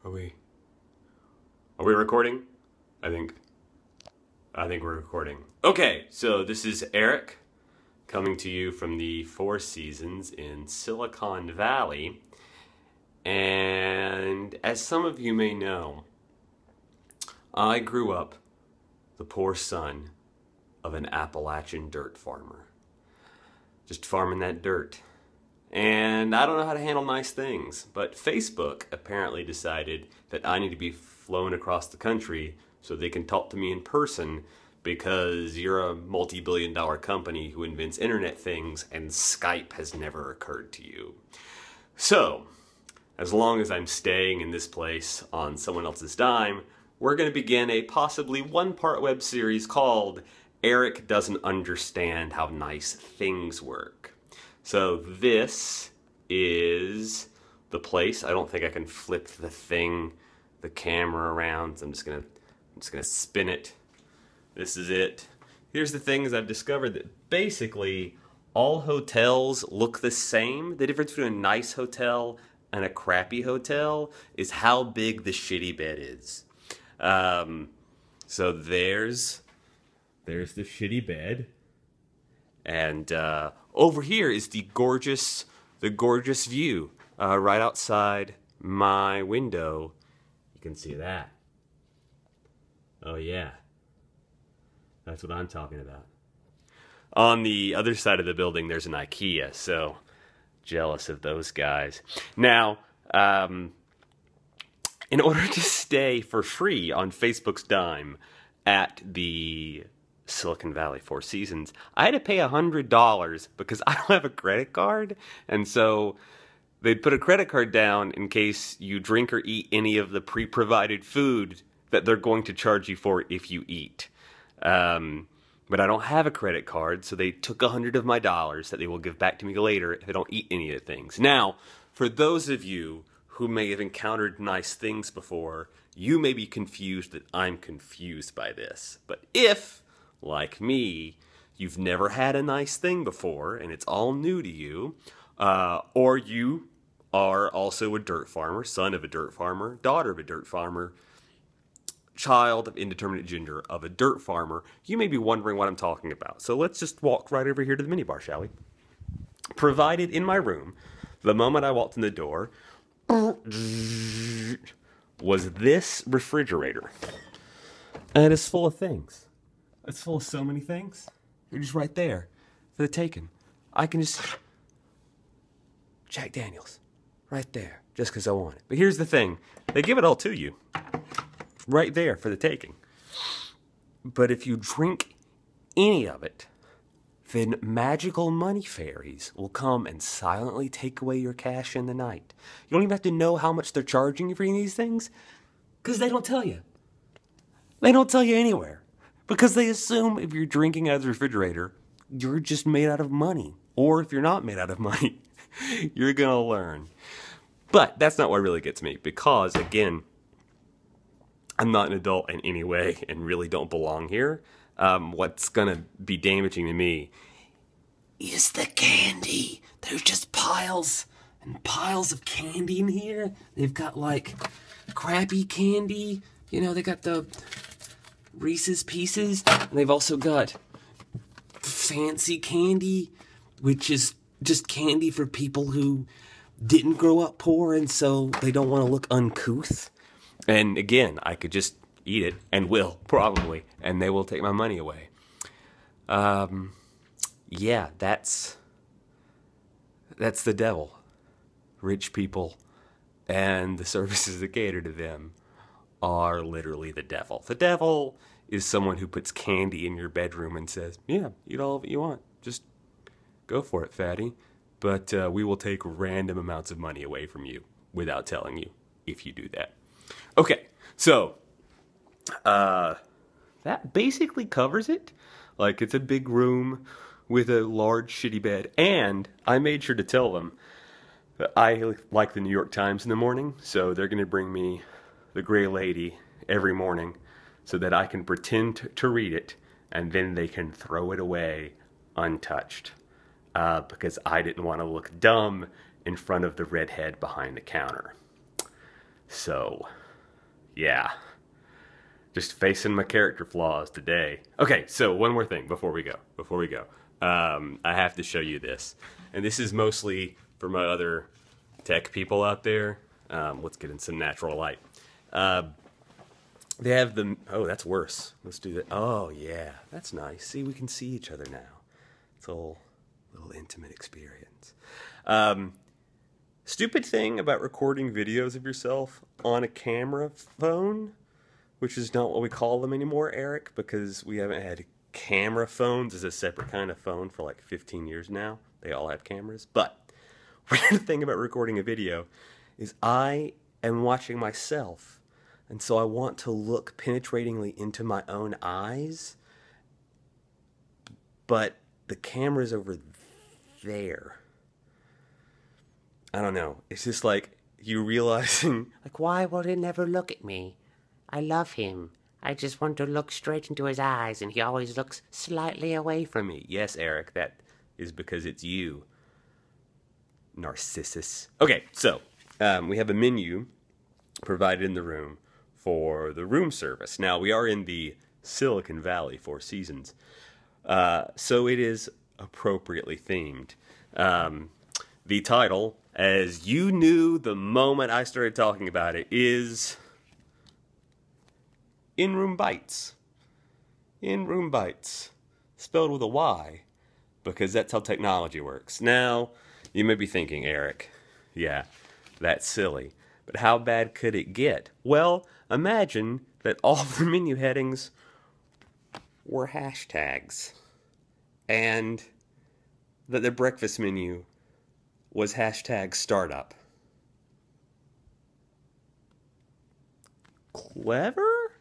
Are we? Are we recording? I think we're recording. Okay, so this is Eric coming to you from the Four Seasons in Silicon Valley. And as some of you may know, I grew up the poor son of an Appalachian dirt farmer. Just farming that dirt. And I don't know how to handle nice things, but Facebook apparently decided that I need to be flown across the country so they can talk to me in person because you're a multi-billion-dollar company who invents internet things and Skype has never occurred to you. So, as long as I'm staying in this place on someone else's dime, we're going to begin a possibly one-part web series called Eric Doesn't Understand How Nice Things Work. So this is the place. I don't think I can flip the camera around. So I'm just gonna spin it. This is it. Here's the things I've discovered that basically all hotels look the same. The difference between a nice hotel and a crappy hotel is how big the shitty bed is. So there's the shitty bed. And over here is the gorgeous view right outside my window. You can see that. Oh yeah, that's what I'm talking about. On the other side of the building, there's an IKEA. So jealous of those guys. Now, in order to stay for free on Facebook's dime at the Silicon Valley Four Seasons, I had to pay $100 because I don't have a credit card, and so they'd put a credit card down in case you drink or eat any of the pre-provided food that they're going to charge you for if you eat. But I don't have a credit card, so they took $100 of my dollars that they will give back to me later if I don't eat any of the things. Now, for those of you who may have encountered nice things before, you may be confused that I'm confused by this. But if, like me, you've never had a nice thing before and it's all new to you, or you are also a dirt farmer, son of a dirt farmer, daughter of a dirt farmer, child of indeterminate gender of a dirt farmer, you may be wondering what I'm talking about. So let's just walk right over here to the minibar, shall we? Provided in my room, the moment I walked in the door, was this refrigerator. And it's full of things. It's full of so many things. They're just right there for the taking. I can just... Jack Daniels. Right there. Just because I want it. But here's the thing. They give it all to you. Right there for the taking. But if you drink any of it, then magical money fairies will come and silently take away your cash in the night. You don't even have to know how much they're charging you for any of these things, because they don't tell you. They don't tell you anywhere. Because they assume if you're drinking out of the refrigerator, you're just made out of money. Or if you're not made out of money, you're going to learn. But that's not what really gets me. Because, again, I'm not an adult in any way and really don't belong here. What's going to be damaging to me is the candy. There's just piles and piles of candy in here. They've got, like, crappy candy. You know, they got the Reese's Pieces, and they've also got fancy candy, which is just candy for people who didn't grow up poor, and so they don't want to look uncouth. And again, I could just eat it, and will, probably, and they will take my money away. Yeah, that's the devil. Rich people and the services that cater to them are literally the devil. The devil is someone who puts candy in your bedroom and says, yeah, eat all of it you want. Just go for it, fatty. But we will take random amounts of money away from you without telling you if you do that. Okay, so that basically covers it. Like, it's a big room with a large shitty bed. And I made sure to tell them that I like the New York Times in the morning, so they're going to bring me the Gray Lady every morning so that I can pretend to read it, and then they can throw it away untouched. Because I didn't want to look dumb in front of the redhead behind the counter. So, yeah. Just facing my character flaws today. Okay, so one more thing before we go. I have to show you this. And this is mostly for my other tech people out there. Let's get in some natural light. They have the... Oh, that's worse. Let's do that. Oh, yeah. That's nice. See, we can see each other now. It's a little intimate experience. Stupid thing about recording videos of yourself on a camera phone, which is not what we call them anymore, Eric, because we haven't had camera phones as a separate kind of phone for like 15 years now. They all have cameras. But weird thing about recording a video is I am watching myself, and so I want to look penetratingly into my own eyes, but the camera's over there. I don't know. It's just like you realizing, like, why will he never look at me? I love him. I just want to look straight into his eyes, and he always looks slightly away from me. Yes, Eric, that is because it's you, Narcissus. Okay, so we have a menu provided in the room for the room service. Now, we are in the Silicon Valley, Four Seasons, so it is appropriately themed. The title, as you knew the moment I started talking about it, is In-Room Bites. In-Room Bites. Spelled with a Y, because that's how technology works. Now, you may be thinking, Eric, yeah, that's silly. But how bad could it get? Well, imagine that all of the menu headings were hashtags, and that the breakfast menu was hashtag startup. Clever?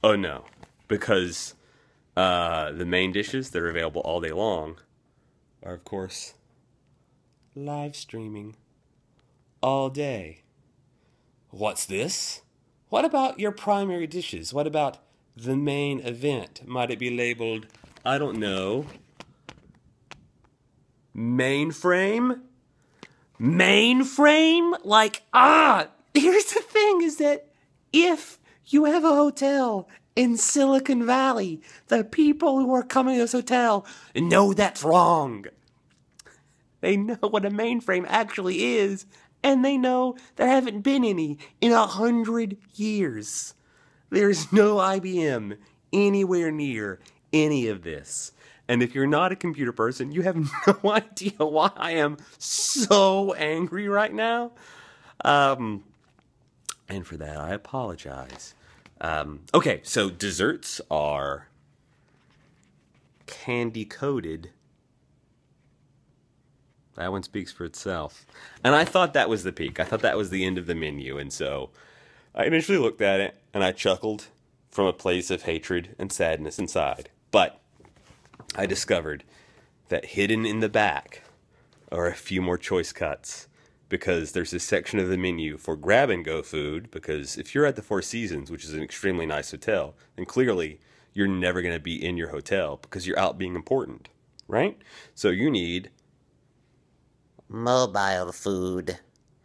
Oh no, because the main dishes that are available all day long are, of course, live streaming all day. What's this? What about your primary dishes? What about the main event? Might it be labeled, I don't know, mainframe? Mainframe? Like, here's the thing, is that if you have a hotel in Silicon Valley, the people who are coming to this hotel know that's wrong. They know what a mainframe actually is, and they know there haven't been any in 100 years. There's no IBM anywhere near any of this. And if you're not a computer person, you have no idea why I am so angry right now. And for that, I apologize. Okay, so desserts are candy-coated. That one speaks for itself. And I thought that was the peak. I thought that was the end of the menu. And so I initially looked at it, and I chuckled from a place of hatred and sadness inside. But I discovered that hidden in the back are a few more choice cuts, because there's a section of the menu for grab-and-go food, because if you're at the Four Seasons, which is an extremely nice hotel, then clearly you're never going to be in your hotel because you're out being important, right? So you need mobile food.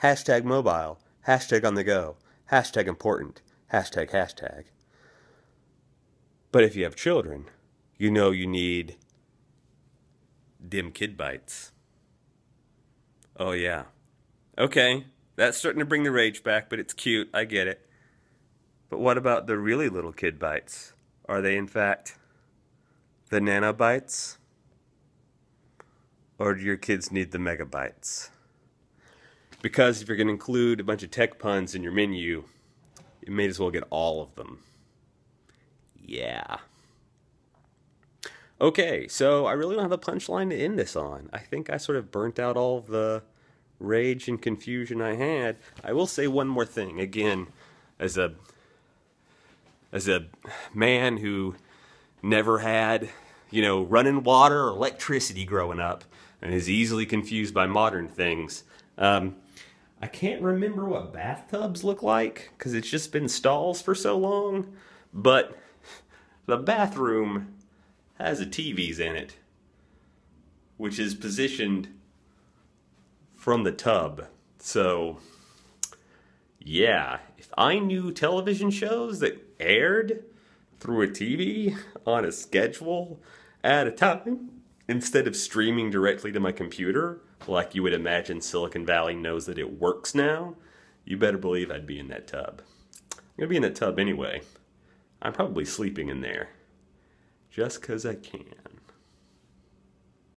Hashtag mobile. Hashtag on the go. Hashtag important. Hashtag hashtag. But if you have children, you know you need dim kid bites. Oh yeah. Okay, that's starting to bring the rage back, but it's cute, I get it. But what about the really little kid bites? Are they in fact the nanobites? Or do your kids need the megabytes? Because if you're going to include a bunch of tech puns in your menu, you may as well get all of them. Yeah. Okay, so I really don't have a punchline to end this on. I think I sort of burnt out all of the rage and confusion I had. I will say one more thing. Again, as a man who never had, running water or electricity growing up and is easily confused by modern things, I can't remember what bathtubs look like because it's just been stalls for so long, but the bathroom has a TVs in it, which is positioned from the tub. So, Yeah, if I knew television shows that aired through a TV on a schedule at a time instead of streaming directly to my computer, like you would imagine Silicon Valley knows that it works now, you better believe I'd be in that tub. I'm gonna be in that tub anyway. I'm probably sleeping in there. Just 'cause I can.